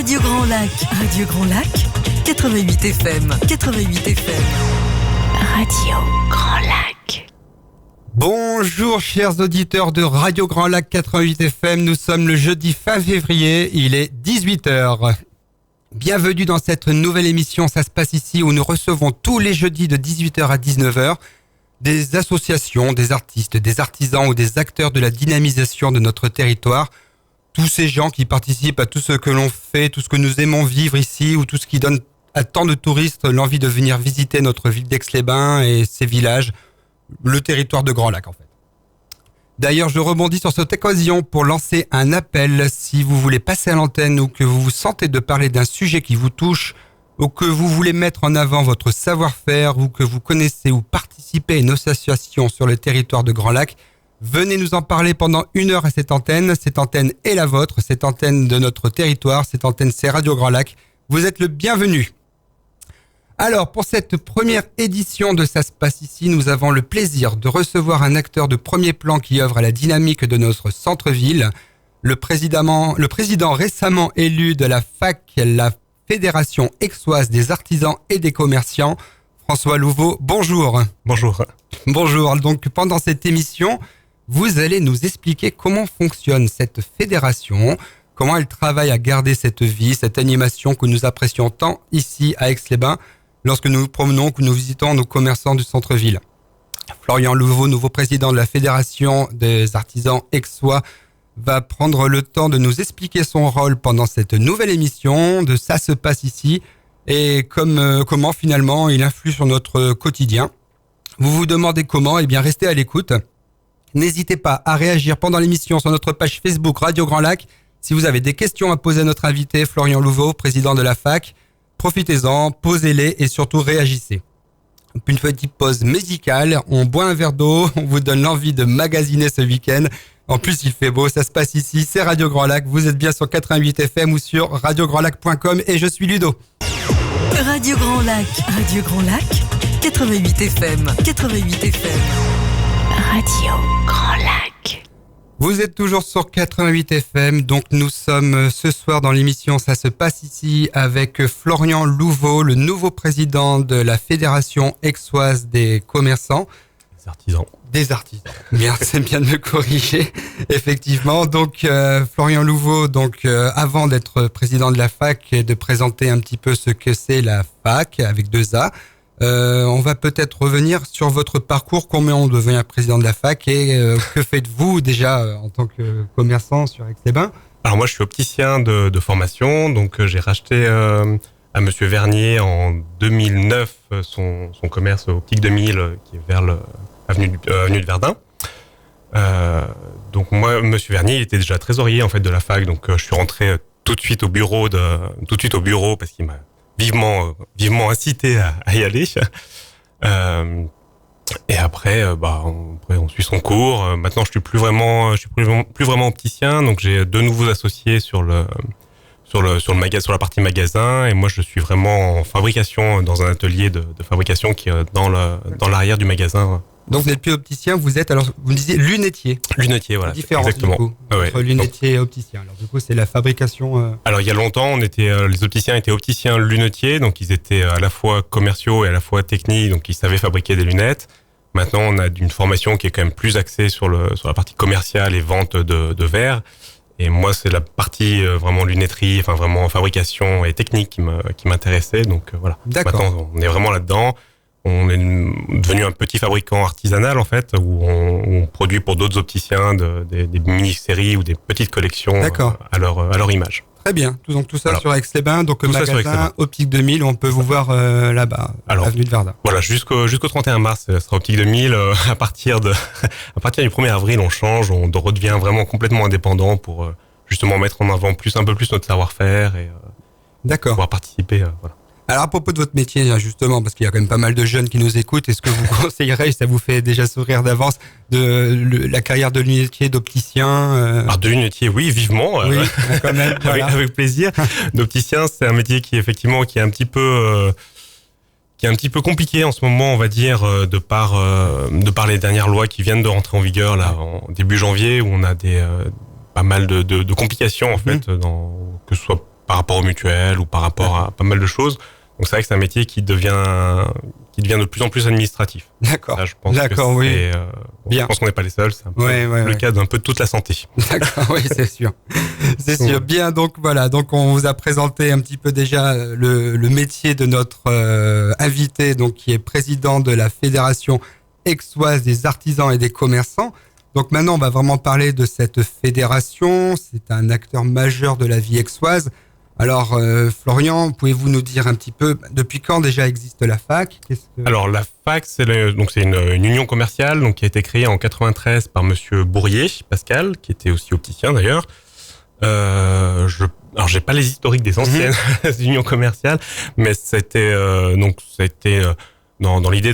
Radio Grand Lac, 88 FM, 88 FM. Radio Grand Lac. Bonjour chers auditeurs de Radio Grand Lac 88 FM, nous sommes le jeudi fin février, il est 18h. Bienvenue dans cette nouvelle émission, ça se passe ici où nous recevons tous les jeudis de 18h à 19h des associations, des artistes, des artisans ou des acteurs de la dynamisation de notre territoire. Tous ces gens qui participent à tout ce que l'on fait, tout ce que nous aimons vivre ici ou tout ce qui donne à tant de touristes l'envie de venir visiter notre ville d'Aix-les-Bains et ses villages, le territoire de Grand Lac en fait. D'ailleurs, je rebondis sur cette occasion pour lancer un appel. Si vous voulez passer à l'antenne ou que vous vous sentez de parler d'un sujet qui vous touche ou que vous voulez mettre en avant votre savoir-faire ou que vous connaissez ou participez à une association sur le territoire de Grand Lac, venez nous en parler pendant 1 heure à cette antenne. Cette antenne est la vôtre, cette antenne de notre territoire, cette antenne c'est Radio Grand Lac. Vous êtes le bienvenu. Alors, pour cette première édition de Ça se passe ici, nous avons le plaisir de recevoir un acteur de premier plan qui œuvre à la dynamique de notre centre-ville, le président récemment élu de la FAC, la Fédération aixoise des artisans et des commerçants, François Louveau. Bonjour. Bonjour. Bonjour. Donc, pendant cette émission, vous allez nous expliquer comment fonctionne cette fédération, comment elle travaille à garder cette vie, cette animation que nous apprécions tant ici à Aix-les-Bains, lorsque nous nous promenons, que nous visitons nos commerçants du centre-ville. Florian Louveau, nouveau président de la Fédération des artisans aixois, va prendre le temps de nous expliquer son rôle pendant cette nouvelle émission de Ça se passe ici et comment finalement il influe sur notre quotidien. Vous vous demandez comment? Eh bien, restez à l'écoute. N'hésitez pas à réagir pendant l'émission sur notre page Facebook Radio Grand Lac. Si vous avez des questions à poser à notre invité, Florian Louveau, président de la FAC, profitez-en, posez-les et surtout réagissez. Une petite pause musicale, on boit un verre d'eau, on vous donne l'envie de magasiner ce week-end. En plus, il fait beau, ça se passe ici, c'est Radio Grand Lac. Vous êtes bien sur 88 FM ou sur radiograndlac.com et je suis Ludo. Radio Grand Lac, 88 FM, 88 FM. Radio Grand Lac. Vous êtes toujours sur 88 FM, donc nous sommes ce soir dans l'émission Ça se passe ici avec Florian Louveau, le nouveau président de la Fédération aixoise des commerçants. Des artisans. Bien, c'est bien de me corriger. Effectivement, donc Florian Louveau, avant d'être président de la FAC et de présenter un petit peu ce que c'est la FAC avec 2 A, on va peut-être revenir sur votre parcours, comment on devient président de la FAC et que faites-vous déjà en tant que commerçant sur Aix-les-Bains? Alors moi je suis opticien de formation, donc j'ai racheté à Monsieur Vernier en 2009 son commerce Optique 2000 qui est vers avenue de Verdun. Donc moi Monsieur Vernier il était déjà trésorier en fait de la FAC, donc je suis rentré tout de suite au bureau parce qu'il m'a vivement incité à y aller. Et après, on suit son cours. Maintenant, je suis plus vraiment opticien. Donc, j'ai 2 nouveaux associés sur la partie magasin. Et moi, je suis vraiment en fabrication dans un atelier de fabrication qui est dans l'arrière du magasin. Donc, vous n'êtes plus opticien, vous me disiez lunetier. Lunetier, voilà. Différence, exactement. Du coup, entre lunetier et opticien. Alors, du coup, c'est la fabrication. Alors, il y a longtemps, les opticiens étaient opticiens lunetiers, donc ils étaient à la fois commerciaux et à la fois techniques, donc ils savaient fabriquer des lunettes. Maintenant, on a une formation qui est quand même plus axée sur la partie commerciale et vente de verres. Et moi, c'est la partie vraiment lunetterie, enfin vraiment fabrication et technique qui m'intéressait. Donc voilà. D'accord. Maintenant, on est vraiment là-dedans. On est devenu un petit fabricant artisanal en fait, où on produit pour d'autres opticiens des mini-séries ou des petites collections à leur image. Très bien. Donc tout ça voilà. Sur Aix-les-Bains, donc tout magasin Optique 2000, on peut vous voir là-bas, avenue de Verdun. Voilà, jusqu'au 31 mars, ça sera Optique 2000. À partir du 1er avril, on change, on redevient vraiment complètement indépendant pour justement mettre en avant un peu plus notre savoir-faire et pouvoir participer. Voilà. Alors à propos de votre métier, justement, parce qu'il y a quand même pas mal de jeunes qui nous écoutent, est-ce que vous conseillerez, ça vous fait déjà sourire d'avance, la carrière de lunetier, d'opticien Alors de lunetier, oui, vivement. Oui, quand même. Voilà. avec plaisir. D'opticien, c'est un métier qui est un petit peu compliqué en ce moment, on va dire, de par les dernières lois qui viennent de rentrer en vigueur là en début janvier, où on a pas mal de complications en fait, que ce soit par rapport aux mutuelles ou par rapport à pas mal de choses. Donc c'est vrai que c'est un métier qui devient de plus en plus administratif. D'accord. Ça, je pense D'accord, que oui. je pense qu'on n'est pas les seuls. C'est un peu le cas d'un peu toute la santé. D'accord, oui, c'est sûr. C'est sûr. Bien, donc voilà. Donc on vous a présenté un petit peu déjà le métier de notre invité, donc qui est président de la Fédération aixoise des artisans et des commerçants. Donc maintenant, on va vraiment parler de cette fédération. C'est un acteur majeur de la vie aixoise. Alors, Florian, pouvez-vous nous dire un petit peu depuis quand déjà existe la FAC? Alors, la FAC, c'est une union commerciale donc qui a été créée en 93 par Monsieur Bourrier, Pascal, qui était aussi opticien d'ailleurs. Alors, j'ai pas les historiques des anciennes unions commerciales, mais c'était dans l'idée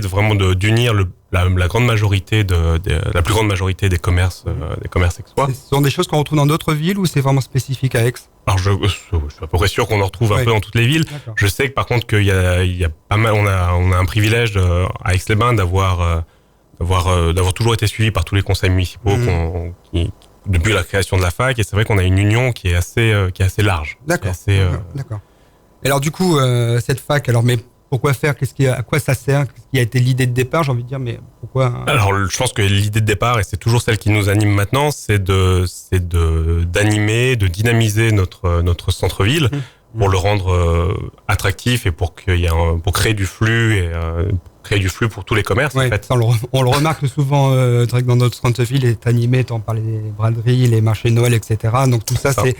d'unir la grande majorité la plus grande majorité des commerces aixois. Ce sont des choses qu'on retrouve dans d'autres villes ou c'est vraiment spécifique à Aix? Alors je suis à peu près sûr qu'on en retrouve un peu dans toutes les villes. D'accord. Je sais que par contre qu'il y a pas mal, on a un privilège à Aix-les-Bains d'avoir toujours été suivi par tous les conseils municipaux depuis la création de la FAC, et c'est vrai qu'on a une union qui est assez large. D'accord. D'accord. Et alors du coup cette FAC, mais pourquoi faire? À quoi ça sert? Qu'est-ce qui a été l'idée de départ? J'ai envie de dire, mais pourquoi? Alors, je pense que l'idée de départ, et c'est toujours celle qui nous anime maintenant, c'est d'animer, de dynamiser notre centre-ville pour le rendre attractif et pour créer du flux pour tous les commerces. Ouais, en fait. Ça, on le remarque souvent, que dans notre centre-ville est animé, on parle des braderies, les marchés de Noël, etc. Donc tout ça, c'est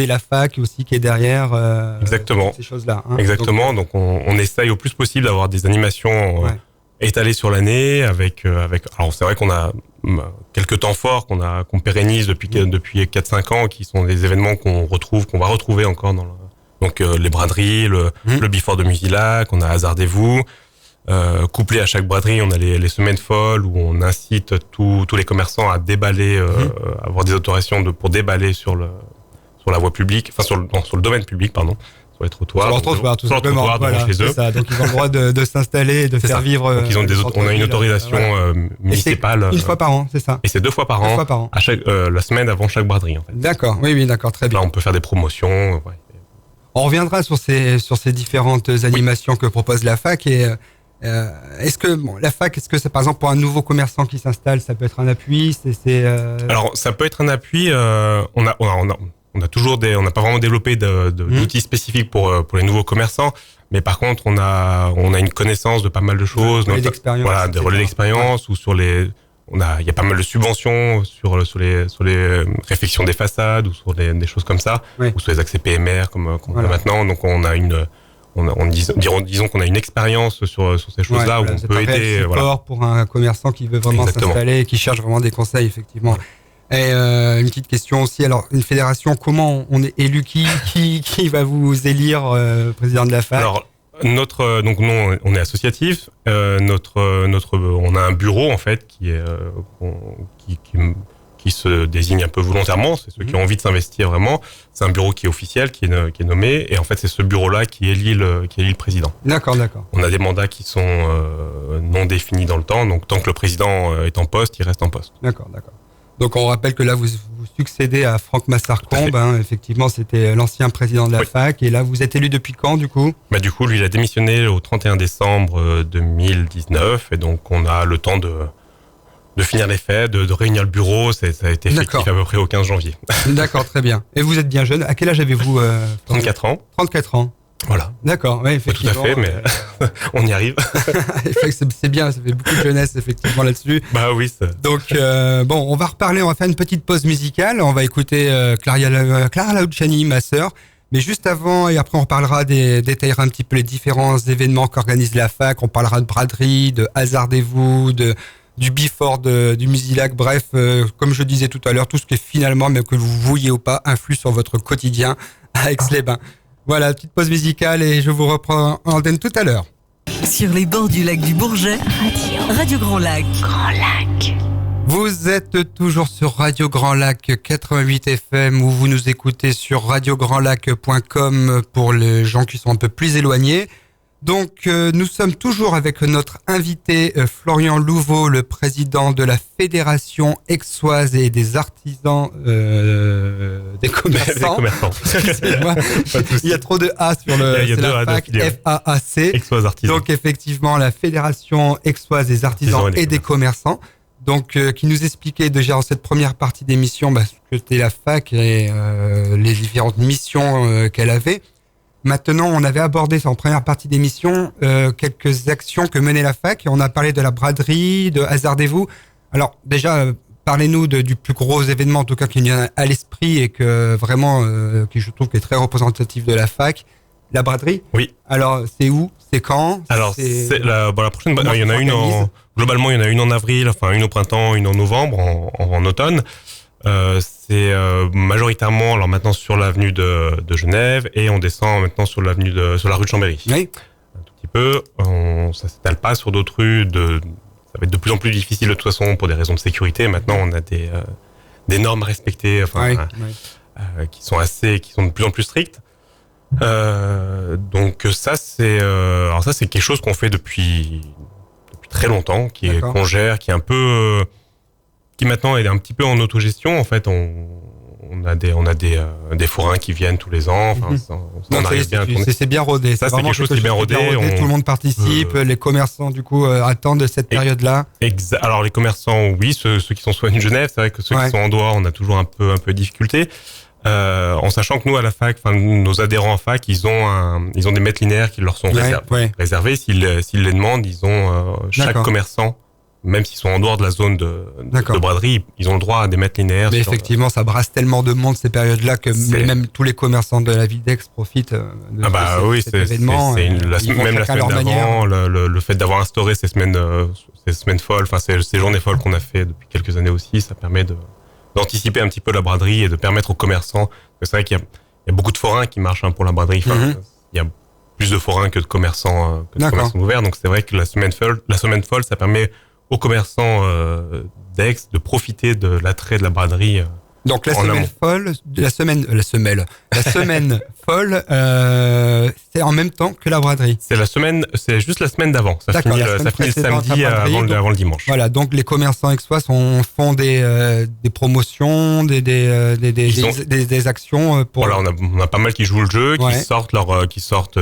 la FAC aussi qui est derrière Exactement. ces choses-là. Hein. Exactement. Donc on essaye au plus possible d'avoir des animations étalées sur l'année avec. Alors c'est vrai qu'on a quelques temps forts qu'on pérennise depuis 4-5 ans, qui sont des événements qu'on va retrouver encore donc les braderies, le Before de Musilac, on a Hasardez-vous. Couplé à chaque braderie, on a les semaines folles où on incite tous les commerçants à déballer, avoir des autorisations pour déballer sur la voie publique, enfin sur le domaine public, pardon, sur les trottoirs. Sur le trottoir, tout simplement. Voilà, chez eux. Ça. Donc ils ont le droit de s'installer et de faire vivre. Donc on a une autorisation municipale. Une fois par an, c'est ça. Et c'est 2 fois par an. À la semaine avant chaque braderie, en fait. D'accord. Oui, d'accord, très bien. Là, on peut faire des promotions. Ouais. On reviendra sur ces différentes animations que propose la FAC et est-ce que la FAC, est-ce que c'est par exemple pour un nouveau commerçant qui s'installe, ça peut être un appui? Alors ça peut être un appui. On n'a pas vraiment développé d'outils spécifiques pour les nouveaux commerçants, mais par contre on a une connaissance de pas mal de choses, des relais d'expérience ou il y a pas mal de subventions sur les réfections des façades ou sur des choses comme ça, ou sur les accès PMR comme on a maintenant. Donc on a disons qu'on a une expérience sur ces choses-là où on peut aider. Pour un commerçant qui veut vraiment s'installer et qui cherche vraiment des conseils, effectivement. Et une petite question aussi. Alors, une fédération, comment on est élu? Qui va vous élire président de la FAC? Alors, donc nous, on est associatif. On a un bureau en fait qui se désigne un peu volontairement. C'est ceux qui ont envie de s'investir vraiment. C'est un bureau qui est officiel, qui est nommé, et en fait c'est ce bureau-là qui élit le président. D'accord. On a des mandats qui sont non définis dans le temps. Donc tant que le président est en poste, il reste en poste. D'accord. Donc on rappelle que là vous succédez à Franck Massarcombe, effectivement c'était l'ancien président de la FAC, et là vous êtes élu depuis quand du coup? Du coup lui il a démissionné au 31 décembre 2019, et donc on a le temps de finir les faits, de réunir le bureau. Ça a été effectif à peu près au 15 janvier. D'accord, très bien. Et vous êtes bien jeune, à quel âge avez-vous 34 ans. 34 ans. Voilà. D'accord, oui, effectivement. Tout à fait, mais on y arrive. C'est bien, ça fait beaucoup de jeunesse, effectivement, là-dessus. Oui. Donc, on va faire une petite pause musicale. On va écouter Clara Laouchani, ma sœur. Mais juste avant, et après on parlera détaillera un petit peu les différents événements qu'organise la FAC. On parlera de braderie, de Hasardez-vous, du Before du Musilac, bref, comme je disais tout à l'heure, tout ce qui est finalement, même que vous vouliez ou pas, influe sur votre quotidien à Aix-les-Bains. Voilà, petite pause musicale et je vous reprends en antenne tout à l'heure. Sur les bords du lac du Bourget, Radio Grand Lac. Grand Lac. Vous êtes toujours sur Radio Grand Lac 88 FM ou vous nous écoutez sur radiograndlac.com pour les gens qui sont un peu plus éloignés. Donc, nous sommes toujours avec notre invité Florian Louveau, le président de la Fédération aixoise et des artisans des commerçants. Excusez-moi, il y a trop de A sur le il y a deux A FAAC, F-A-A-C. Aixoise artisans. Donc, effectivement, la Fédération aixoise des artisans et des commerçants. Donc, qui nous expliquait déjà en cette première partie d'émission ce que c'était la FAC et les différentes missions qu'elle avait. Maintenant, on avait abordé en première partie d'émission quelques actions que menait la FAC. Et on a parlé de la braderie, de Hasardez-vous. Alors déjà, parlez-nous du plus gros événement, en tout cas qui vient à l'esprit et que vraiment, qui je trouve qui est très représentatif de la FAC. La braderie. Oui. Alors, c'est où? C'est quand? Alors, c'est la prochaine. Il y en a une globalement, il y en a une en avril, enfin une au printemps, une en novembre, en automne. C'est majoritairement alors maintenant sur l'avenue de Genève et on descend maintenant sur la rue de Chambéry. Oui. Un tout petit peu. Ça s'étale pas sur d'autres rues. Ça va être de plus en plus difficile de toute façon pour des raisons de sécurité. Maintenant, on a des normes à respecter, qui sont de plus en plus strictes. Donc ça c'est quelque chose qu'on fait depuis très longtemps, qu'on gère, qui est un peu qui maintenant est un petit peu en autogestion. En fait, on a des forains qui viennent tous les ans. On arrive bien à tourner. C'est bien rodé. Ça, c'est quelque chose qui est bien rodé. Tout le monde participe. Les commerçants, du coup, attendent cette période-là. Alors, les commerçants, oui, ceux qui sont soit à Genève, c'est vrai que ceux qui sont en dehors, on a toujours un peu de difficulté. En sachant que nous, à la fac, nos adhérents à fac, ils ont des mètres linéaires qui leur sont réservés. S'ils les demandent, ils ont, chaque commerçant, même s'ils sont en dehors de la zone de braderie, ils ont le droit à des mètres linéaires. Mais effectivement, ça brasse tellement de monde ces périodes-là que même tous les commerçants de la ville d'Aix profitent de cet événement. Même la semaine d'avant, le fait d'avoir instauré ces semaines folles, ces journées folles qu'on a fait depuis quelques années aussi, ça permet d'anticiper un petit peu la braderie et de permettre aux commerçants. C'est vrai qu'il y a beaucoup de forains qui marchent pour la braderie. Il y a plus de forains que de commerçants ouverts. Donc c'est vrai que la semaine folle, ça permet aux commerçants d'Aix de profiter de l'attrait de la braderie. Donc la semaine folle, la semaine folle, c'est en même temps que la braderie. C'est juste la semaine d'avant. Ça finit le samedi avant le dimanche. Voilà, donc les commerçants aixois font des promotions, des actions pour. Voilà, on a pas mal qui jouent le jeu, qui sortent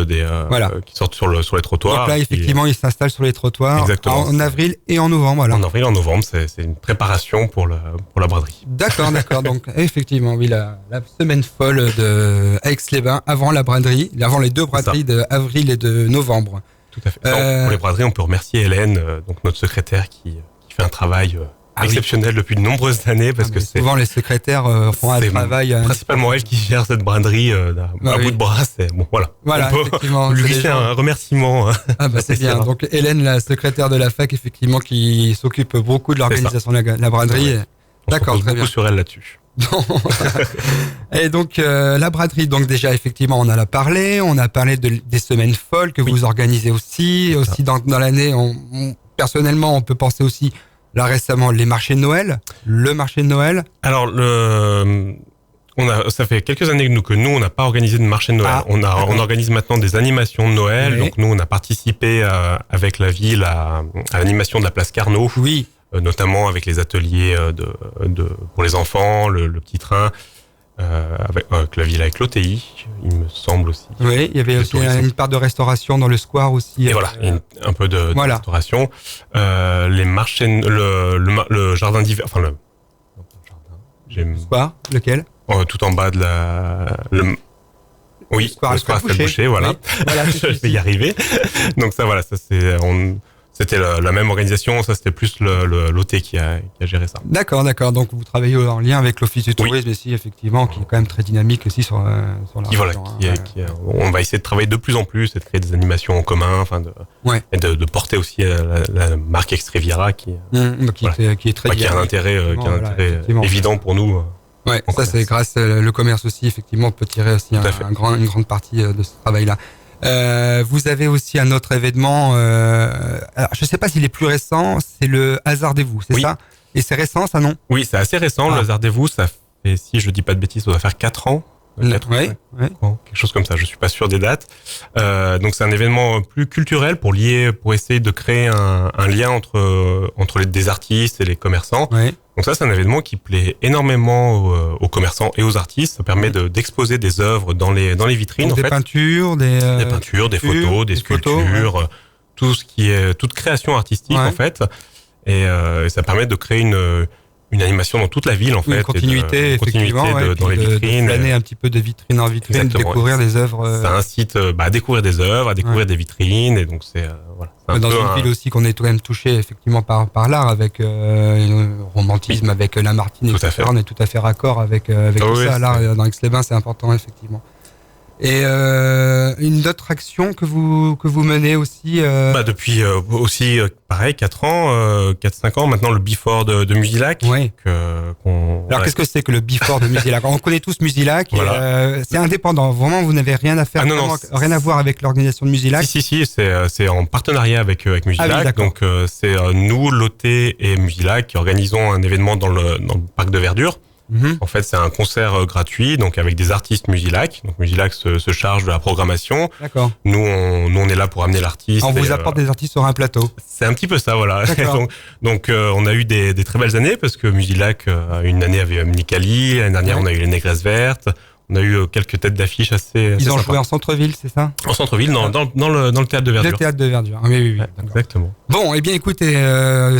sur les trottoirs. Donc là, effectivement, ils s'installent sur les trottoirs. Exactement. En avril et en novembre. Voilà. En avril et en novembre, c'est une préparation pour la braderie. D'accord. Donc effectivement, oui, la semaine folle de Aix-les-Bains avant la braderie, avant les deux braderies d'avril et de novembre. Tout à fait. Pour les braderies, on peut remercier Hélène, donc notre secrétaire qui fait un travail exceptionnel depuis de nombreuses années parce que souvent les secrétaires font un travail principalement elle qui gère cette braderie à bout de bras. Voilà, effectivement, lui glisser un remerciement. C'est bien. Donc Hélène, la secrétaire de la fac, effectivement, qui s'occupe beaucoup de l'organisation de la braderie. D'accord, très bien. Beaucoup sur elle là-dessus. Et donc la braderie, donc déjà effectivement on en a parlé des semaines folles que vous organisez aussi dans l'année. Personnellement, on peut penser aussi là récemment le marché de Noël. Alors ça fait quelques années que nous on n'a pas organisé de marché de Noël. On organise maintenant des animations de Noël. Oui. Donc nous on a participé avec la ville à l'animation de la place Carnot. Oui. Notamment avec les ateliers pour les enfants, le petit train, avec la ville avec l'OTI, il me semble aussi. Oui, il y avait aussi une part de restauration dans le square aussi. Et voilà, un peu de restauration. Les marchés, le jardin d'hiver, le square, lequel? Tout en bas de le square Boucher, voilà. Oui. Voilà, je vais y arriver. Donc ça, c'était la même organisation, ça c'était plus l'OT qui a géré ça. D'accord. Donc vous travaillez en lien avec l'Office du tourisme ici, effectivement, qui est quand même très dynamique aussi sur la région. On va essayer de travailler de plus en plus et de créer des animations en commun, et de porter aussi la marque Extreviera qui est très qui a un intérêt évident pour nous. Ouais, ça c'est grâce le commerce aussi, effectivement, on peut tirer aussi une grande partie de ce travail-là. Vous avez aussi un autre événement, alors je sais pas s'il est plus récent, c'est le Hasardez-vous, c'est ça? Et c'est récent ça, non? Oui, c'est assez récent, le Hasardez-vous, ça fait, si je dis pas de bêtises, ça doit faire 4 ans. 4 ouais. quelque chose comme ça. Je suis pas sûr des dates. Donc c'est un événement plus culturel pour essayer de créer un lien entre des artistes et les commerçants. Ouais. Donc ça, c'est un événement qui plaît énormément aux commerçants et aux artistes. Ça permet d'exposer des œuvres dans les vitrines. Donc, des peintures, des photos, des sculptures, tout ce qui est toute création artistique en fait. Et ça permet de créer une animation dans toute la ville en fait. Une continuité, effectivement, dans les vitrines. De flâner un petit peu de vitrine en vitrine, exactement, découvrir des œuvres. Ça incite à découvrir des œuvres, à découvrir des vitrines, et donc c'est dans une ville aussi qu'on est quand même touché effectivement par l'art, avec le romantisme, avec Lamartine, etc. On est tout à fait raccord avec tout ça. L'art dans Aix-les-Bains, c'est important effectivement. Et une autre action que vous menez aussi depuis aussi pareil 4-5 ans maintenant, le Before de Musilac. Oui. Alors qu'est-ce que c'est que le Before de Musilac? On connaît tous Musilac. Voilà. C'est indépendant. Vraiment, vous n'avez rien à faire, rien à voir avec l'organisation de Musilac. Si, c'est en partenariat avec Musilac. Donc c'est nous, Loté et Musilac qui organisons un événement dans le parc de verdure. En fait, c'est un concert gratuit, donc avec des artistes Musilac. Donc Musilac se charge de la programmation. D'accord. Nous, on est là pour amener l'artiste. On vous apporte des artistes sur un plateau. C'est un petit peu ça, voilà. donc on a eu des très belles années, parce que Musilac, une année avait Mnikali, l'année dernière on a eu les Négresses Vertes. On a eu quelques têtes d'affiche assez. Ils ont joué en centre-ville, c'est ça? En centre-ville, dans le théâtre de verdure. Le théâtre de verdure. Oui, exactement. Bon, eh bien, écoutez,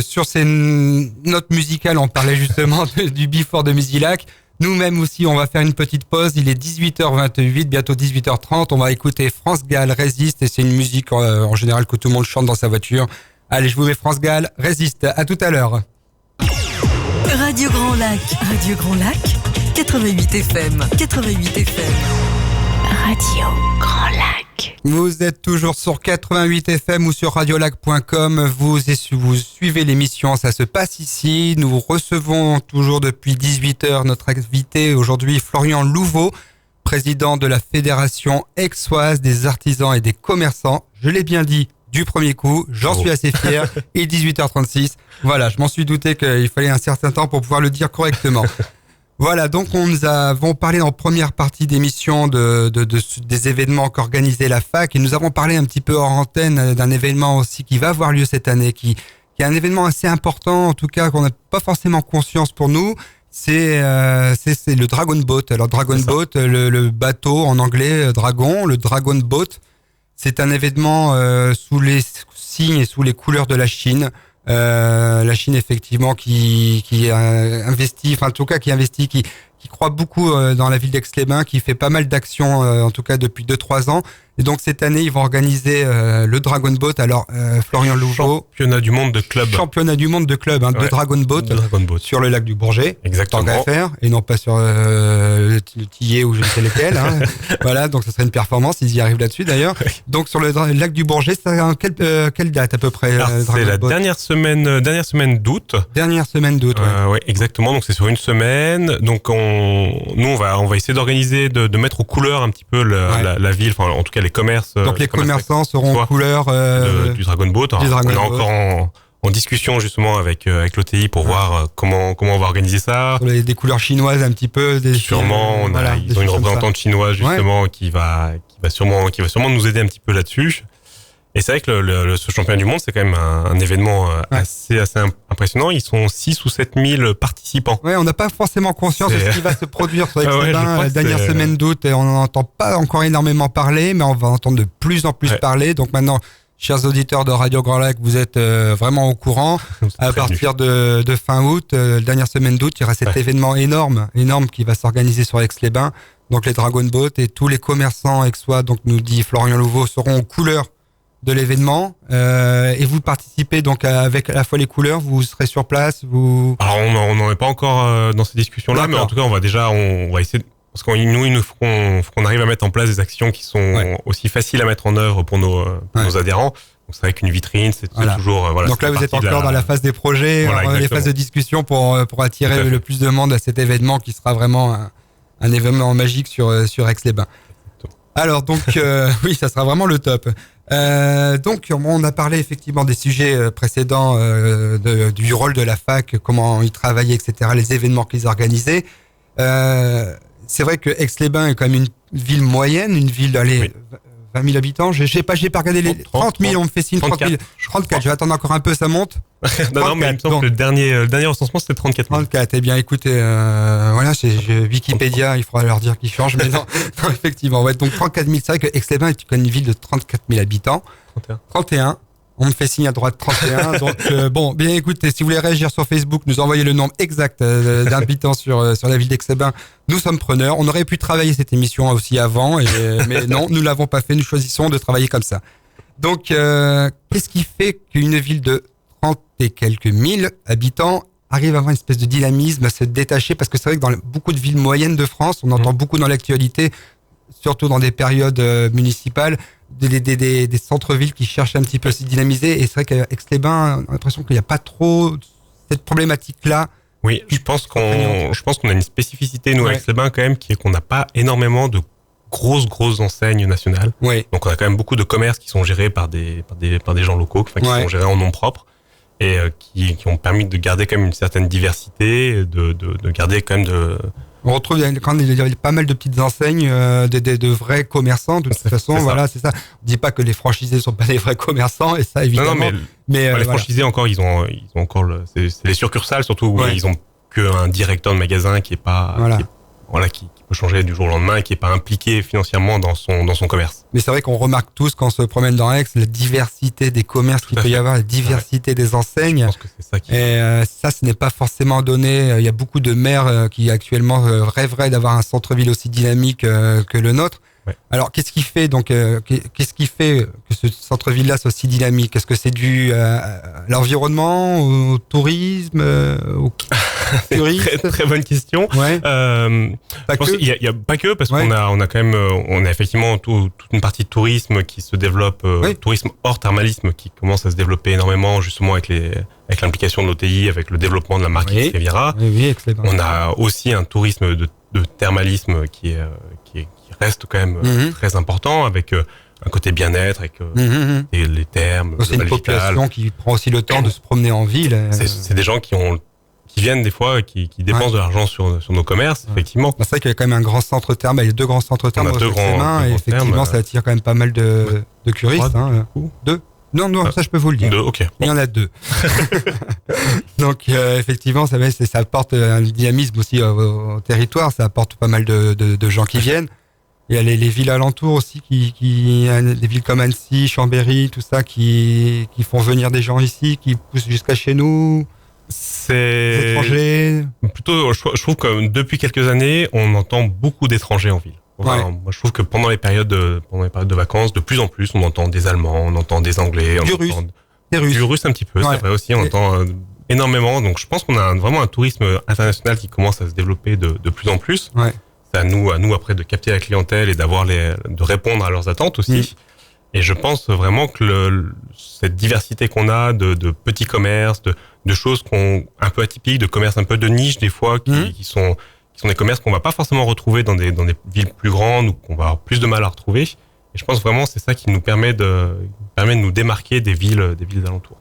sur ces notes musicales, on parlait justement du Before de Musilac. Nous-mêmes aussi, on va faire une petite pause. Il est 18h28, bientôt 18h30. On va écouter France Gall, Résiste, et c'est une musique en général que tout le monde chante dans sa voiture. Allez, je vous mets France Gall, Résiste. À tout à l'heure. Radio Grand Lac, 88 FM, Radio Grand Lac. Vous êtes toujours sur 88 FM ou sur radiolac.com. Vous suivez l'émission, ça se passe ici. Nous recevons toujours depuis 18h notre invité aujourd'hui, Florian Louveau, président de la Fédération aixoise des artisans et des commerçants. Je l'ai bien dit du premier coup, j'en suis assez fier. Et 18h36, voilà, je m'en suis douté qu'il fallait un certain temps pour pouvoir le dire correctement. Voilà, donc nous avons parlé en première partie d'émission des événements qu'organisait la fac, et nous avons parlé un petit peu hors antenne d'un événement aussi qui va avoir lieu cette année, qui est un événement assez important, en tout cas qu'on n'a pas forcément conscience pour nous. C'est le Dragon Boat. Alors Dragon Boat, le bateau en anglais, dragon, le Dragon Boat, c'est un événement sous les signes et sous les couleurs de la Chine. La Chine effectivement qui investit, enfin en tout cas qui croit beaucoup dans la ville d'Aix-les-Bains, qui fait pas mal d'actions en tout cas depuis 2-3 ans. Et donc cette année ils vont organiser le Dragon Boat. Alors Florian Louveau, championnat du monde de club, de Dragon Boat, sur le lac du Bourget. Exactement. Tant qu'à faire, et non pas sur le Tillet ou je ne sais lequel. Voilà, donc ce serait une performance, ils y arrivent là-dessus d'ailleurs. Donc sur le lac du Bourget, c'est quelle date à peu près? C'est la dernière semaine d'août. Dernière semaine d'août. Ouais, exactement. Donc c'est sur une semaine. Donc on va essayer d'organiser, de mettre aux couleurs un petit peu la ville, enfin en tout cas les commerces. Donc les commerçants seront aux couleurs du Dragon Boat. On est encore en discussion justement avec l'OTI pour voir comment on va organiser ça. Des couleurs chinoises un petit peu. Sûrement, ils ont une représentante chinoise justement qui va sûrement nous aider un petit peu là-dessus. Et c'est vrai que ce championnat du monde, c'est quand même un événement assez impressionnant. Ils sont 6 ou 7 000 participants. Ouais, on n'a pas forcément conscience de ce qui va se produire sur Aix-les-Bains la dernière semaine d'août, et on n'en entend pas encore énormément parler, mais on va entendre de plus en plus parler. Donc maintenant, chers auditeurs de Radio Grand Lac, vous êtes vraiment au courant. À partir de fin août, la dernière semaine d'août, il y aura cet événement énorme qui va s'organiser sur Aix-les-Bains. Donc les Dragon Boat, et tous les commerçants aixois, donc nous dit Florian Louveau, seront aux couleurs de l'événement, et vous participez donc avec à la fois les couleurs, vous serez sur place, Alors on n'en est pas encore dans ces discussions-là, mais en tout cas on va essayer, parce il faut qu'on arrive à mettre en place des actions qui sont aussi faciles à mettre en œuvre pour nos adhérents. Donc c'est vrai qu'une vitrine, c'est toujours Donc là vous êtes encore dans la phase des projets, les phases de discussion pour attirer le plus de monde à cet événement qui sera vraiment un événement magique sur Aix-les-Bains. Alors donc oui, ça sera vraiment le top. Donc on a parlé effectivement des sujets précédents, du rôle de la fac, comment ils travaillaient, etc., les événements qu'ils organisaient. c'est vrai que Aix-les-Bains est quand même une ville moyenne, une ville d'aller 20 000 habitants. J'ai pas regardé les 30 000, on me fait signe 30 000. 34, je vais attendre encore un peu, ça monte. non, mais il me semble que le dernier recensement, c'était 34 000. 34, eh bien, écoutez, voilà, Wikipédia, il faudra leur dire qu'ils changent, mais non, effectivement, ouais, donc 34 000, c'est vrai que Aix-les-Bains est une ville de 34 000 habitants. 31. On me fait signe à droite 31. Donc, bon, bien écoutez, si vous voulez réagir sur Facebook, nous envoyer le nombre exact d'habitants sur la ville d'Aix-les-Bains, nous sommes preneurs. On aurait pu travailler cette émission aussi avant, mais non, nous l'avons pas fait. Nous choisissons de travailler comme ça. Donc, qu'est-ce qui fait qu'une ville de 30 et quelques mille habitants arrive à avoir une espèce de dynamisme, à se détacher? Parce que c'est vrai que dans beaucoup de villes moyennes de France, on entend beaucoup dans l'actualité, surtout dans des périodes municipales, des centres-villes qui cherchent un petit peu à se dynamiser. Et c'est vrai qu'à Aix-les-Bains, on a l'impression qu'il n'y a pas trop cette problématique-là. Oui, je pense qu'on a une spécificité, nous, à Aix-les-Bains, quand même, qui est qu'on n'a pas énormément de grosses enseignes nationales. Oui. Donc, on a quand même beaucoup de commerces qui sont gérés par des gens locaux, qui sont gérés en nom propre et qui ont permis de garder quand même une certaine diversité, de garder quand même on retrouve quand il y a pas mal de petites enseignes, de vrais commerçants. De toute façon, voilà, c'est ça. On dit pas que les franchisés sont pas des vrais commerçants, et ça évidemment. Non, mais les franchisés encore, ils ont encore c'est les succursales surtout où ils ont qu'un directeur de magasin qui est pas, qui peut changer du jour au lendemain et qui est pas impliqué financièrement dans son commerce. Mais c'est vrai qu'on remarque tous quand on se promène dans Aix la diversité des commerces qu'il peut y avoir, la diversité des enseignes. Je pense que c'est ça et ça, ce n'est pas forcément donné. Il y a beaucoup de maires qui actuellement rêveraient d'avoir un centre-ville aussi dynamique que le nôtre. Ouais. Alors, qu'est-ce qui fait que ce centre-ville-là soit si dynamique? Est-ce que c'est dû à l'environnement, au tourisme, au tourisme? Très bonne question. Ouais. Je pense qu'il y a pas que, parce qu'on a quand même, on a effectivement toute une partie de tourisme qui se développe, tourisme hors thermalisme qui commence à se développer énormément, justement avec l'implication de l'OTI, avec le développement de la marque Riviera. Oui, on a aussi un tourisme de thermalisme qui reste quand même très important, avec un côté bien-être, avec et les thermes. C'est une population qui prend aussi le temps de se promener en ville. C'est des gens qui viennent des fois, qui dépensent de l'argent sur nos commerces, effectivement. C'est vrai qu'il y a quand même un grand centre therme, il y a 2 grands centres thermes au Mains, et effectivement ça attire quand même pas mal de curistes. 2 Non, ça je peux vous le dire. 2, ok. Il y en a 2. Donc effectivement, ça apporte un dynamisme aussi au territoire, ça apporte pas mal de gens qui viennent. Il y a les villes alentours aussi, des villes comme Annecy, Chambéry, tout ça, qui font venir des gens ici, qui poussent jusqu'à chez nous. C'est étrangers. Plutôt, je trouve que depuis quelques années, on entend beaucoup d'étrangers en ville. Voilà, moi, je trouve que pendant les périodes de vacances, de plus en plus, on entend des Allemands, on entend des Anglais, du russe un petit peu, c'est vrai aussi, on entend énormément. Donc, je pense qu'on a vraiment un tourisme international qui commence à se développer de plus en plus. Ouais. C'est à nous après de capter la clientèle et de répondre à leurs attentes aussi. Et je pense vraiment que cette diversité qu'on a de petits commerces, de choses un peu atypiques, de commerces un peu de niche des fois, qui sont des commerces qu'on va pas forcément retrouver dans des villes plus grandes ou qu'on va avoir plus de mal à retrouver. Et je pense vraiment que c'est ça qui nous permet de nous démarquer des villes d'alentour.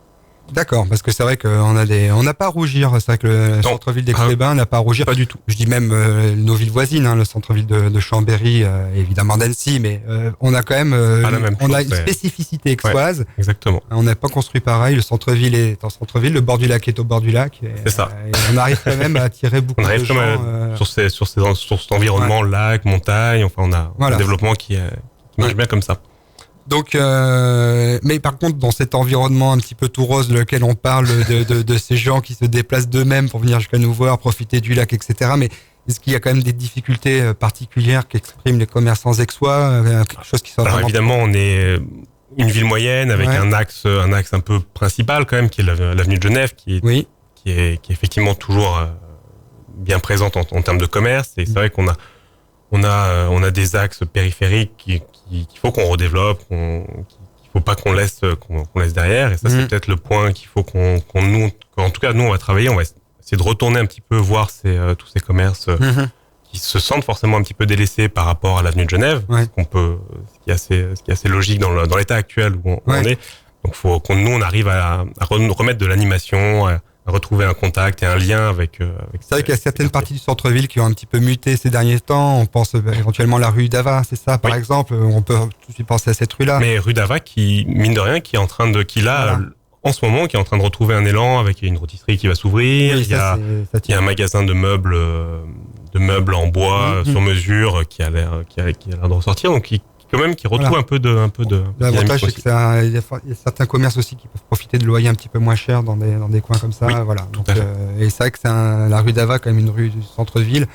D'accord, parce que c'est vrai qu'on n'a pas à rougir. C'est vrai que le centre-ville d'Aix-les-Bains n'a pas à rougir. Pas du tout. Je dis même nos villes voisines, le centre-ville de Chambéry, évidemment d'Annecy, mais on a quand même une spécificité aixoise. Ouais, exactement. On n'a pas construit pareil. Le centre-ville est en centre-ville, le bord du lac est au bord du lac. C'est ça. Et on arrive quand même à attirer beaucoup de gens. Sur cet environnement, lac, montagne, enfin on a un développement qui marche bien comme ça. Donc, mais par contre, dans cet environnement un petit peu tout rose, dans lequel on parle de ces gens qui se déplacent d'eux-mêmes pour venir jusqu'à nous voir, profiter du lac, etc. Mais est-ce qu'il y a quand même des difficultés particulières qu'expriment les commerçants aixois, quelque chose qui soit Alors évidemment, on est une ville moyenne avec un axe un peu principal quand même, qui est l'avenue de Genève, qui est effectivement toujours bien présente en termes de commerce. Et c'est vrai qu'on a des axes périphériques qu'il faut qu'on redéveloppe, qu'il faut pas qu'on laisse derrière. Et ça, c'est peut-être le point qu'il faut en tout cas, nous, on va travailler, on va essayer de retourner un petit peu voir tous ces commerces qui se sentent forcément un petit peu délaissés par rapport à l'avenue de Genève, ce qui est assez logique dans l'état actuel où on est. Donc, faut qu'on arrive à remettre de l'animation, retrouver un contact et un lien avec c'est vrai qu'il y a certaines parties du centre-ville qui ont un petit peu muté ces derniers temps. On pense éventuellement à la rue d'Ava, c'est ça, par exemple. On peut tout de suite penser à cette rue-là. Mais rue d'Ava, qui, mine de rien, qui est en train de, en ce moment, qui est en train de retrouver un élan avec une rôtisserie qui va s'ouvrir. Il y a un magasin de meubles en bois sur mesure qui a l'air de ressortir. Donc, qui retrouve un peu de l'avantage, c'est qu'il y a certains commerces aussi qui peuvent profiter de loyers un petit peu moins chers dans des coins comme ça. Oui, voilà. Donc, et c'est vrai que la rue d'Ava, quand même une rue du centre-ville.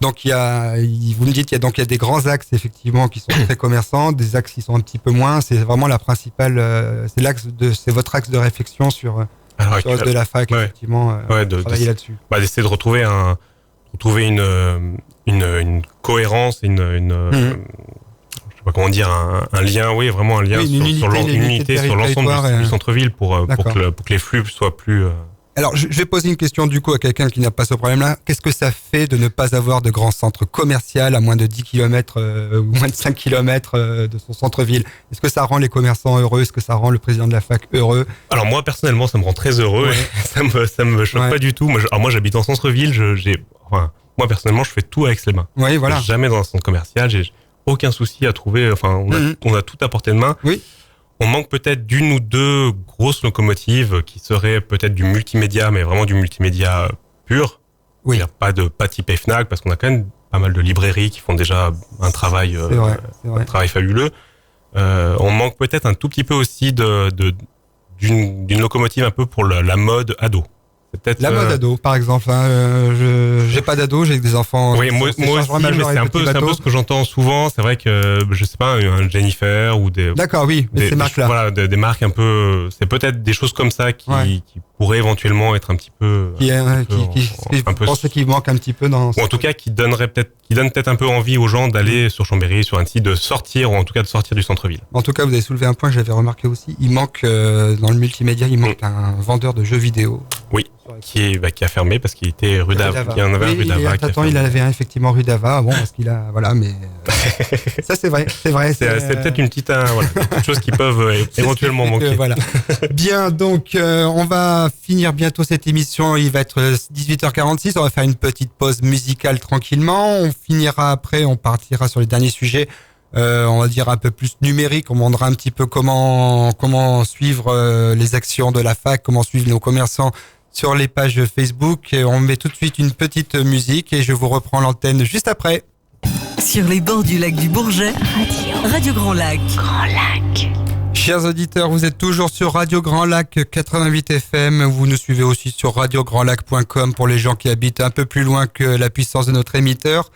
Donc vous me dites qu'il y a des grands axes effectivement qui sont très commerçants, des axes qui sont un petit peu moins. C'est vraiment la principale, c'est votre axe de réflexion sur de la fac, effectivement. Travailler là-dessus. D'essayer de retrouver une cohérence, je sais pas comment dire, un lien, oui, vraiment un lien sur l'unité sur l'ensemble du centre-ville pour que les flux soient plus. Alors, je vais poser une question du coup à quelqu'un qui n'a pas ce problème-là. Qu'est-ce que ça fait de ne pas avoir de grand centre commercial à moins de 10 km ou moins de 5 km de son centre-ville? Est-ce que ça rend les commerçants heureux? Est-ce que ça rend le président de la fac heureux? Alors moi, personnellement, ça me rend très heureux. Ouais. ça me choque pas du tout. Moi, j'habite en centre-ville. Moi, personnellement, je fais tout à Aix-les-Bains. Oui, voilà. Jamais dans un centre commercial. J'ai aucun souci à trouver. Enfin, on a tout à portée de main. Oui. On manque peut-être d'une ou deux grosses locomotives qui seraient peut-être du multimédia, mais vraiment du multimédia pur. Oui. Il n'y a pas type Fnac, parce qu'on a quand même pas mal de librairies qui font déjà un travail, un travail fabuleux. On manque peut-être un tout petit peu aussi d'une locomotive un peu pour la mode ado. La mode ado, par exemple. J'ai pas d'ado, j'ai des enfants. Oui, moi aussi, mais c'est un peu ce que j'entends souvent. C'est vrai que, je sais pas, un Jennifer ou des. D'accord, oui, mais ces marques-là. Voilà, des marques un peu. C'est peut-être des choses comme ça qui pourraient éventuellement être un petit peu. Je pense qu'il manque un petit peu dans. Ou en tout cas, qui donne peut-être un peu envie aux gens d'aller sur Chambéry, sur Annecy, de sortir, ou en tout cas de sortir du centre-ville. En tout cas, vous avez soulevé un point que j'avais remarqué aussi. Il manque, dans le multimédia, un vendeur de jeux vidéo. Oui. Qui a fermé parce qu'il était rue d'Ava. Il y en avait un rue d'Ava. Il avait un effectivement rue d'Ava. Bon, parce qu'il a, voilà, mais ça c'est vrai. C'est peut-être une petite chose qui peuvent éventuellement manquer. Voilà. Bien, donc on va finir bientôt cette émission. Il va être 18h46. On va faire une petite pause musicale tranquillement. On finira après. On partira sur les derniers sujets. On va dire un peu plus numérique. On demandera un petit peu comment suivre les actions de la fac, comment suivre nos commerçants sur les pages Facebook. Et on met tout de suite une petite musique et je vous reprends l'antenne juste après. Sur les bords du lac du Bourget, Radio Grand Lac. Grand Lac. Chers auditeurs, vous êtes toujours sur Radio Grand Lac 88 FM. Vous nous suivez aussi sur radiograndlac.com pour les gens qui habitent un peu plus loin que la puissance de notre émetteur.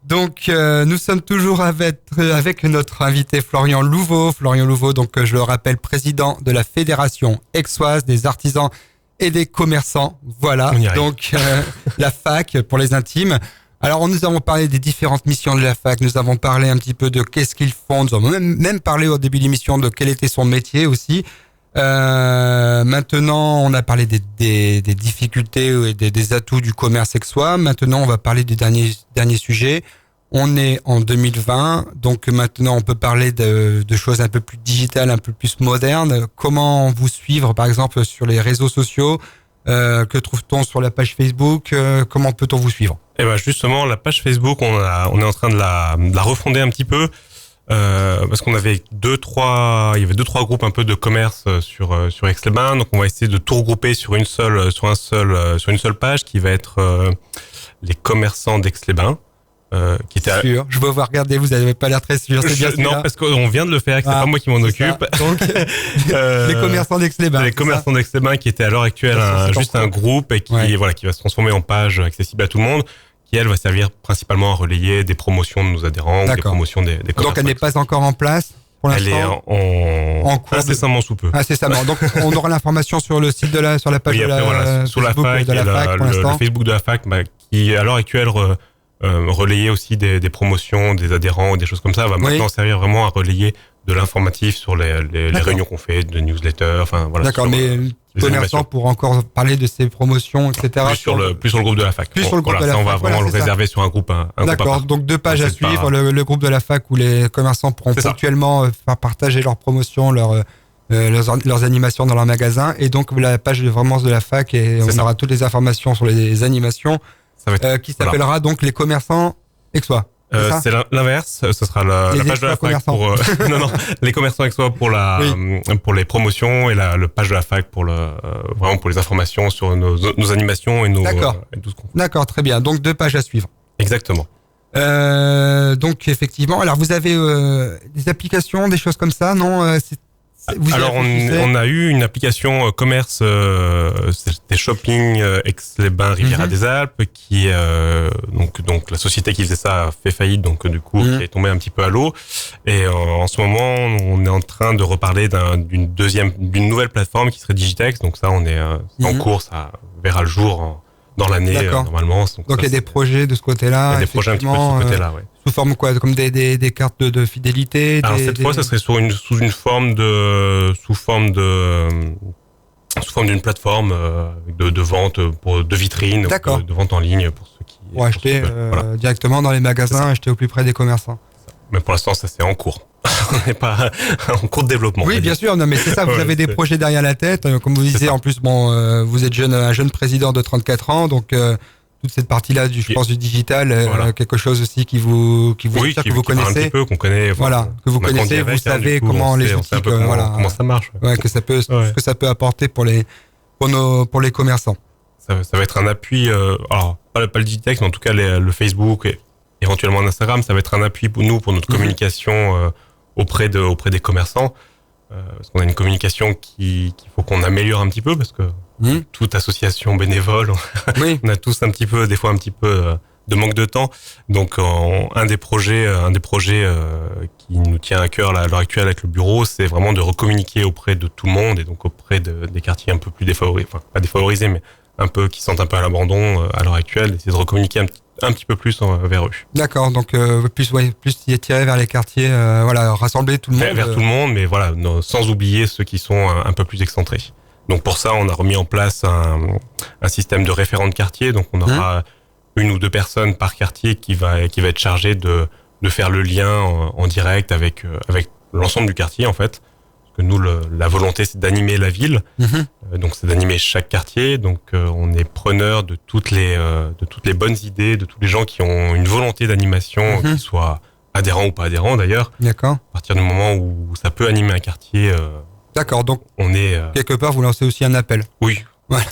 Donc, nous sommes toujours avec notre invité Florian Louveau. Florian Louveau, donc je le rappelle, président de la Fédération aixoise des artisans et des commerçants. Voilà, donc la fac pour les intimes. Alors, nous avons parlé des différentes missions de la fac. Nous avons parlé un petit peu de qu'est-ce qu'ils font. Nous avons même parlé au début de l'émission de quel était son métier aussi. Maintenant, on a parlé des difficultés et des atouts du commerce aixois. Maintenant, on va parler du dernier sujet. On est en 2020, donc maintenant on peut parler de choses un peu plus digitales, un peu plus modernes. Comment vous suivre, par exemple, sur les réseaux sociaux? Que trouve-t-on sur la page Facebook? Comment peut-on vous suivre? Eh ben justement, la page Facebook, on est en train de la refonder un petit peu. Parce qu'on avait il y avait 2-3 groupes un peu de commerce sur Aix-les-Bains, donc on va essayer de tout regrouper sur une seule page qui va être les commerçants d'Aix-les-Bains, qui était sûr. Je veux vous regarder, vous n'avez pas l'air très sûr. C'est bien non, parce qu'on vient de le faire, c'est pas moi qui m'en occupe. Donc les commerçants d'Aix-les-Bains. Les commerçants d'Aix-les-Bains qui était à l'heure actuelle juste un groupe et qui va se transformer en page accessible à tout le monde, qui elle va servir principalement à relayer des promotions de nos adhérents ou des promotions des commerçants. Donc elle n'est pas encore en place pour l'instant. Elle est en cours incessamment sous peu. Incessamment. Donc on aura l'information sur le site sur la page sur la fac, de la fac pour l'instant. Le Facebook de la fac qui à l'heure actuelle relayer aussi des promotions des adhérents ou des choses comme ça va maintenant servir vraiment à relayer de l'informatif sur les réunions qu'on fait, de newsletters, enfin voilà. D'accord, mais les commerçants pour encore parler de ces promotions, etc. Plus sur le groupe de la fac. Plus sur le groupe de la fac. On va vraiment le réserver sur un groupe. D'accord, donc 2 pages à suivre, le groupe de la fac où les commerçants pourront ponctuellement faire partager leurs promotions, leurs animations dans leur magasin, et donc la page vraiment de la fac, et on aura toutes les informations sur les animations, qui s'appellera donc les commerçants aixois. C'est l'inverse, ce sera la page de la fac pour les commerçants aixois pour pour les promotions, et la page de la fac pour vraiment pour les informations sur nos animations et nos tout ce qu'on fait. D'accord, très bien. Donc 2 pages à suivre. Exactement. Donc effectivement, alors vous avez des applications, des choses comme ça, non? Alors on a eu une application commerce, c'était Shopping Aix-les-Bains Riviera des Alpes, qui donc la société qui faisait ça a fait faillite, donc du coup qui est tombée un petit peu à l'eau, et en ce moment on est en train de reparler d'une nouvelle plateforme qui serait Digitex, donc ça on est en cours, ça verra le jour dans l'année normalement. Donc il y a des projets de ce côté-là. Il y a des projets un petit peu de ce côté-là, ouais. Sous forme quoi, comme des cartes de fidélité. Alors cette fois, ça serait sous forme d'une plateforme de vente de vitrines, de vente en ligne pour ceux qui pour acheter directement dans les magasins, acheter au plus près des commerçants. Mais pour l'instant, ça c'est en cours. On n'est pas en cours de développement. Oui, bien sûr. Non, mais c'est ça. Vous avez des projets derrière la tête. Comme vous disiez, en plus, vous êtes un jeune président de 34 ans, donc toute cette partie-là, je pense, du digital, quelque chose aussi que vous connaissez, un petit peu, qu'on connaît. Que vous connaissez, vous savez comment les outils, comment ça marche. Que ça peut, ce que ça peut apporter pour les commerçants. Ça va être un appui. Alors pas le Digitex, mais en tout cas le Facebook et éventuellement l'Instagram, ça va être un appui pour nous, pour notre communication auprès des commerçants. Parce qu'on a une communication qu'il faut qu'on améliore un petit peu, parce que toute association bénévole, on a tous des fois un petit peu de manque de temps. Donc un des projets qui nous tient à cœur à l'heure actuelle avec le bureau, c'est vraiment de recommuniquer auprès de tout le monde, et donc auprès des quartiers un peu plus défavorisés, enfin pas défavorisés, mais un peu qui sentent un peu à l'abandon à l'heure actuelle, d'essayer de recommuniquer un petit peu plus vers eux. D'accord, donc plus y tirer vers les quartiers, rassembler tout le monde. Vers tout le monde, mais voilà, sans oublier ceux qui sont un peu plus excentrés. Donc pour ça, on a remis en place un système de référents de quartier. Donc on aura 1 ou 2 personnes par quartier qui va être chargée de faire le lien en direct avec l'ensemble du quartier, en fait. Parce que nous, la volonté, c'est d'animer la ville. Donc c'est d'animer chaque quartier. Donc on est preneur de toutes les bonnes idées, de tous les gens qui ont une volonté d'animation, qui soient adhérents ou pas adhérents d'ailleurs. D'accord. À partir du moment où ça peut animer un quartier. D'accord, donc on est quelque part, vous lancez aussi un appel. Oui.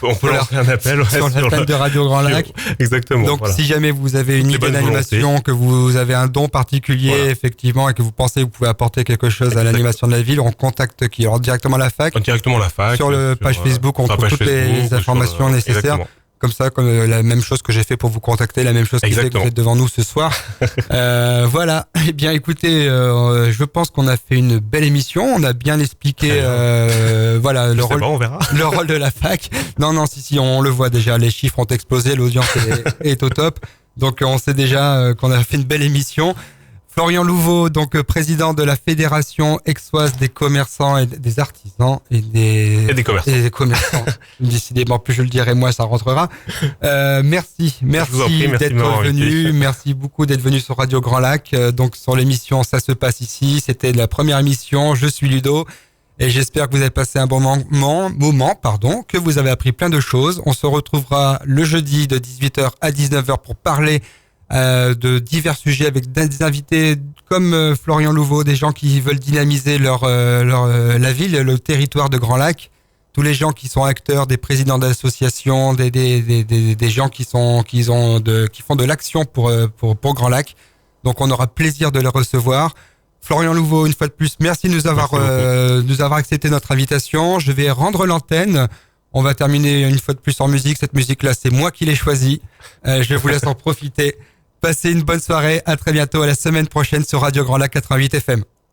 On peut lancer un appel sur l'appel de Radio Grand Lac. Exactement. Donc si jamais vous avez une idée d'animation, que vous avez un don particulier, effectivement, et que vous pensez que vous pouvez apporter quelque chose à l'animation de la ville, on contacte qui? Alors directement la fac. Sur le page Facebook, on trouve toutes les informations nécessaires. Exactement. Comme ça, comme la même chose que j'ai fait pour vous contacter, la même chose qui fait que vous êtes devant nous ce soir. Voilà. Eh bien, écoutez, je pense qu'on a fait une belle émission. On a bien expliqué, le rôle de la fac. Non, si, on le voit déjà. Les chiffres ont explosé, l'audience est au top. Donc, on sait déjà qu'on a fait une belle émission. Florian Louveau, donc président de la Fédération aixoise des commerçants et des artisans et des commerçants. Décidément, plus je le dirai, moins ça rentrera. Merci d'être venu. Merci beaucoup d'être venu sur Radio Grand Lac. Donc sur l'émission Ça se passe ici. C'était la première émission. Je suis Ludo. Et j'espère que vous avez passé un bon moment, que vous avez appris plein de choses. On se retrouvera le jeudi de 18h à 19h pour parler de divers sujets avec des invités comme Florian Louveau, des gens qui veulent dynamiser la ville, le territoire de Grand Lac, tous les gens qui sont acteurs, des présidents d'associations, des gens qui font de l'action pour Grand Lac. Donc on aura plaisir de les recevoir. Florian Louveau, une fois de plus, merci de nous avoir accepté notre invitation. Je vais rendre l'antenne. On va terminer une fois de plus en musique. Cette musique-là, c'est moi qui l'ai choisie. Je vous laisse en profiter. Passez une bonne soirée. À très bientôt. À la semaine prochaine sur Radio Grand Lac 88 FM.